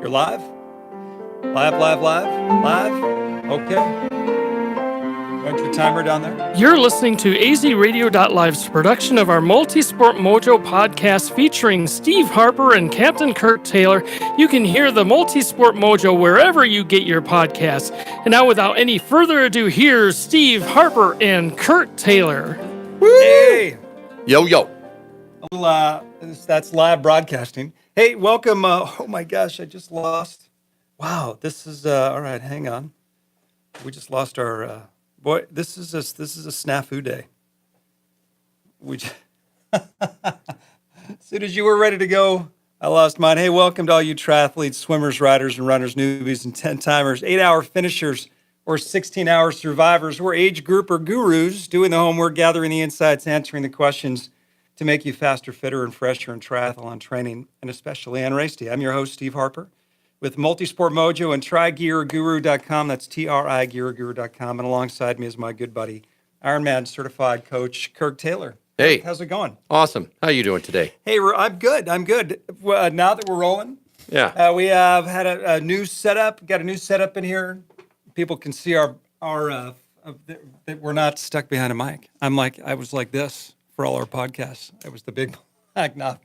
You're live? Live? Okay. Want your timer down there? You're listening to azradio.live's production of our MultiSport Mojo podcast featuring Steve Harper and Captain Kurt Taylor. You can hear the MultiSport Mojo wherever you get your podcasts. And now, without any further ado, here's Steve Harper and Kurt Taylor. Woo! Hey! Yo. That's live broadcasting. Hey, welcome. Oh my gosh, I just lost. Wow, this is all right. Hang on, we just lost our boy. This is a snafu day. As soon as you were ready to go, I lost mine. Hey, welcome to all you triathletes, swimmers, riders, and runners, newbies, and 10-timers, 8-hour finishers, or 16-hour survivors. We're age group or gurus doing the homework, gathering the insights, answering the questions to make you faster, fitter, and fresher in triathlon training, and especially on race day. I'm your host, Steve Harper, with MultiSport Mojo and TriGearGuru.com. That's TriGearGuru.com. And alongside me is my good buddy, Ironman certified coach, Kurt Taylor. Hey. Kurt, how's it going? Awesome. How are you doing today? Hey, I'm good. Well, now that we're rolling, Yeah. we have had a new setup. Got a new setup in here. People can see our that we're not stuck behind a mic. I was like this for all our podcasts. It was the big black knob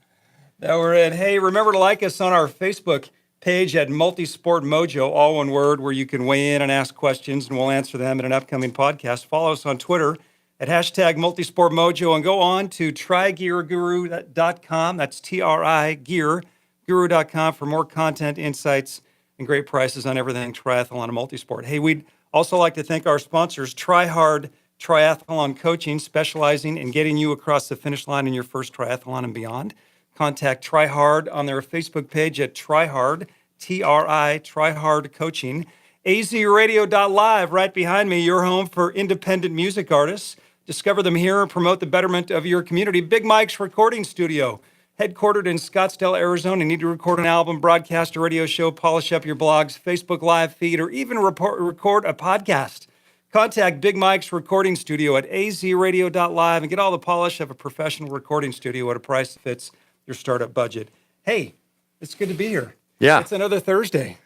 that we're in. Hey, remember to like us on our Facebook page at MultiSport Mojo, all one word, where you can weigh in and ask questions, and we'll answer them in an upcoming podcast. Follow us on Twitter at hashtag MultiSport Mojo, and go on to TriGearGuru.com. That's TriGearGuru.com for more content, insights, and great prices on everything triathlon and multisport. Hey, we'd also like to thank our sponsors, Try Hard Triathlon Coaching, specializing in getting you across the finish line in your first triathlon and beyond. Contact Try Hard on their Facebook page at Try Hard, Try Hard Coaching. azradio.live, right behind me, your home for independent music artists. Discover them here and promote the betterment of your community. Big Mike's Recording Studio, headquartered in Scottsdale, Arizona. Need to record an album, broadcast a radio show, polish up your blogs, Facebook Live feed, or even record a podcast? Contact Big Mike's Recording Studio at azradio.live and get all the polish of a professional recording studio at a price that fits your startup budget. Hey, it's good to be here. Yeah. It's another Thursday.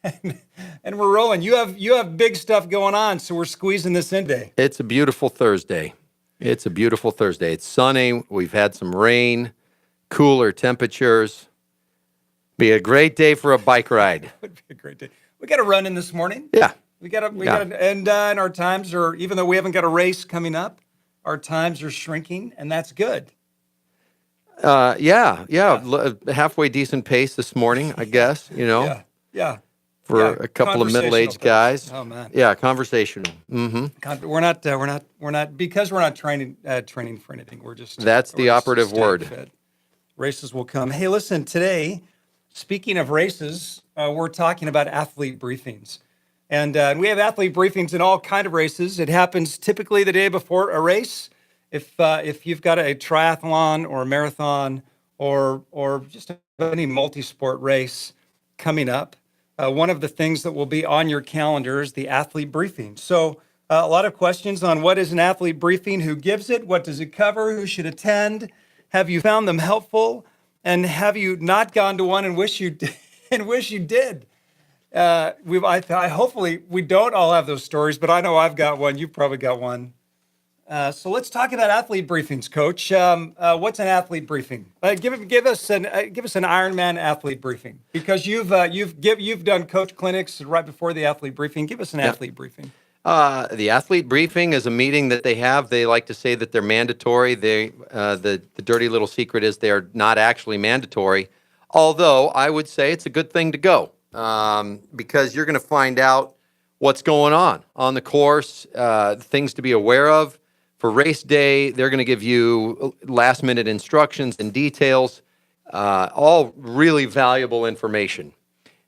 and we're rolling. You have big stuff going on, so we're squeezing this in today. It's a beautiful Thursday. It's sunny. We've had some rain, cooler temperatures. Be a great day for a bike ride. It would be a great day. We got a run in this morning. Yeah. We got and our times are, even though we haven't got a race coming up, our times are shrinking, and that's good. Halfway decent pace this morning, I guess, Yeah. For a couple of middle-aged guys. Oh man. Yeah, conversational. Mm-hmm. We're not because we're not training for anything. That's the operative word. Fed. Races will come. Hey, listen, today, speaking of races, we're talking about athlete briefings. And we have athlete briefings in all kind of races. It happens typically the day before a race. If you've got a triathlon or a marathon or just any multi-sport race coming up, one of the things that will be on your calendar is the athlete briefing. So a lot of questions on what is an athlete briefing, who gives it, what does it cover, who should attend, have you found them helpful, and have you not gone to one and wish you did? Hopefully we don't all have those stories, but I know I've got one. You've probably got one. So let's talk about athlete briefings, Coach. What's an athlete briefing? Give us an Ironman athlete briefing, because you've done coach clinics right before the athlete briefing. Give us an athlete briefing. The athlete briefing is a meeting that they have. They like to say that they're mandatory. The dirty little secret is they are not actually mandatory. Although I would say it's a good thing to go. Because you're going to find out what's going on the course, things to be aware of. For race day, they're going to give you last-minute instructions and details, all really valuable information.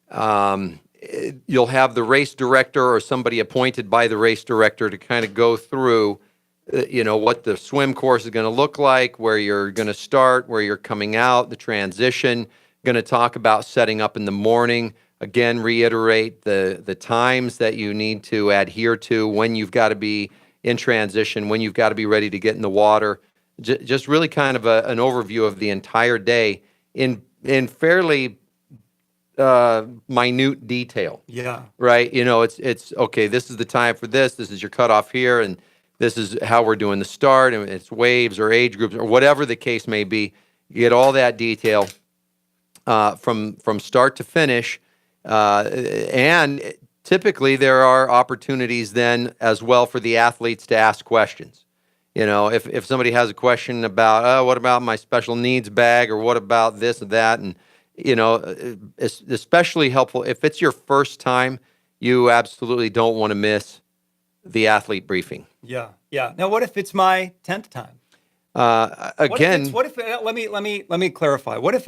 You'll have the race director or somebody appointed by the race director to kind of go through, what the swim course is going to look like, where you're going to start, where you're coming out, the transition. Going to talk about setting up in the morning. Again, reiterate the times that you need to adhere to, when you've got to be in transition, when you've got to be ready to get in the water. Just really kind of an overview of the entire day in fairly minute detail. Yeah. Right? It's okay, this is the time for this is your cutoff here, and this is how we're doing the start, and it's waves or age groups or whatever the case may be. You get all that detail from start to finish, and typically there are opportunities then as well for the athletes to ask questions. If somebody has a question about, oh, what about my special needs bag, or what about this or that, and it's especially helpful if it's your first time. You absolutely don't want to miss the athlete briefing. Yeah. Yeah. Now, what if it's my 10th time? Again, Let me clarify. What if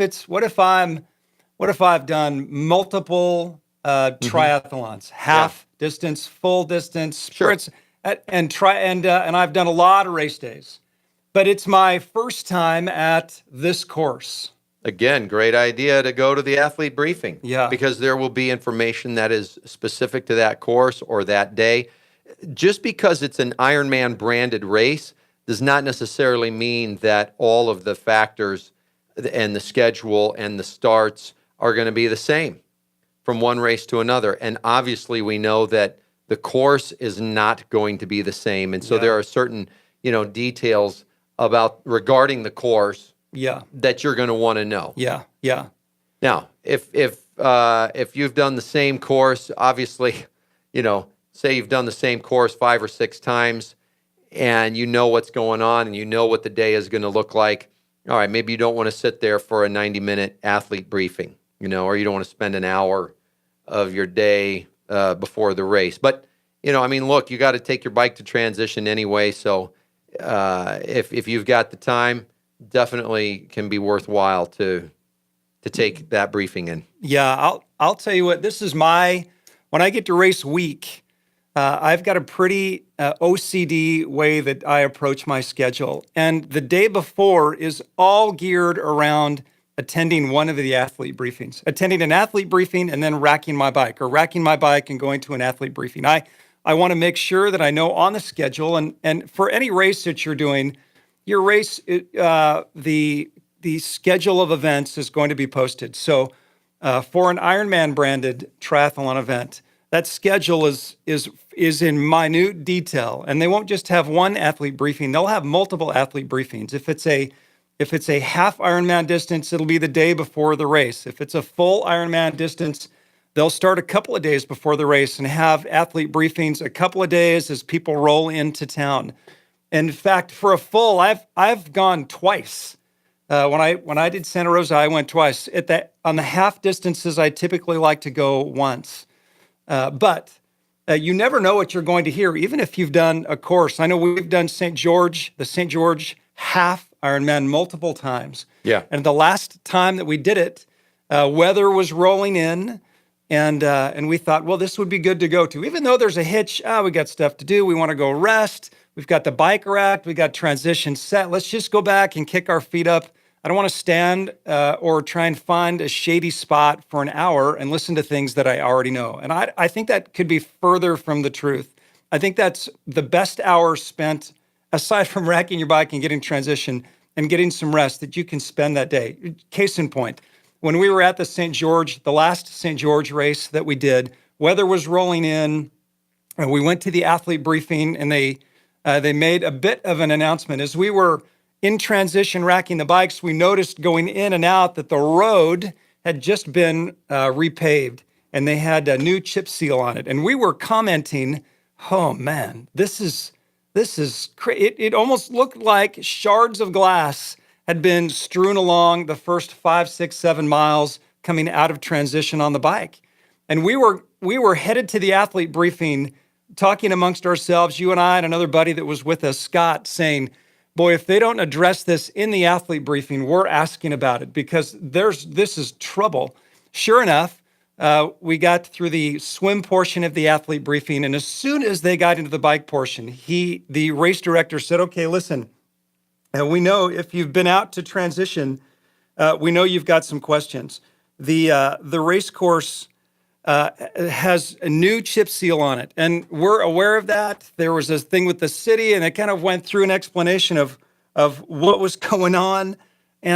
I've done multiple triathlons, half distance, full distance, sprints, and I've done a lot of race days, but it's my first time at this course. Again, great idea to go to the athlete briefing. Yeah. Because there will be information that is specific to that course or that day. Just because it's an Ironman branded race does not necessarily mean that all of the factors and the schedule and the starts are going to be the same from one race to another. And obviously we know that the course is not going to be the same. And so there are certain, details regarding the course that you're going to want to know. Yeah. Yeah. Now, if you've done the same course, obviously, say you've done the same course 5 or 6 times, and you know what's going on, and you know what the day is going to look like. All right, maybe you don't want to sit there for a 90-minute athlete briefing, or you don't want to spend an hour of your day before the race. But look, you got to take your bike to transition anyway. So if you've got the time, definitely can be worthwhile to take that briefing in. Yeah, I'll tell you what, when I get to race week, I've got a pretty OCD way that I approach my schedule. And the day before is all geared around attending one of the athlete briefings, attending an athlete briefing and then racking my bike and going to an athlete briefing. I want to make sure that I know on the schedule, and for any race that you're doing, your race, the schedule of events is going to be posted. So for an Ironman branded triathlon event, that schedule is in minute detail, and they won't just have one athlete briefing. They'll have multiple athlete briefings. If it's a half Ironman distance, it'll be the day before the race. If it's a full Ironman distance, they'll start a couple of days before the race and have athlete briefings a couple of days as people roll into town. In fact, for a full, I've gone twice. When I did Santa Rosa, I went twice. On the half distances, I typically like to go once. But you never know what you're going to hear, even if you've done a course. I know we've done the St. George half Ironman multiple times. Yeah. And the last time that we did it, weather was rolling in, and we thought, well, this would be good to go to. Even though there's a hitch, we got stuff to do. We want to go rest. We've got the bike racked. We got transition set. Let's just go back and kick our feet up. I don't want to stand or try and find a shady spot for an hour and listen to things that I already know. And I think that could be further from the truth. I think that's the best hour spent, aside from racking your bike and getting transition and getting some rest, that you can spend that day. Case in point, when we were at the last St. George race that we did, weather was rolling in, and we went to the athlete briefing, and they made a bit of an announcement. As we were in transition racking the bikes, we noticed going in and out that the road had just been repaved, and they had a new chip seal on it. And we were commenting, oh man, this is it almost looked like shards of glass had been strewn along the first 5, 6, 7 miles coming out of transition on the bike. And we were headed to the athlete briefing, talking amongst ourselves, you and I and another buddy that was with us, Scott, saying, boy, if they don't address this in the athlete briefing, we're asking about it, because this is trouble. Sure enough, we got through the swim portion of the athlete briefing, and as soon as they got into the bike portion, the race director said, okay, listen, we know if you've been out to transition, we know you've got some questions. The race course has a new chip seal on it, and we're aware of that. There was this thing with the city, and it kind of went through an explanation of what was going on.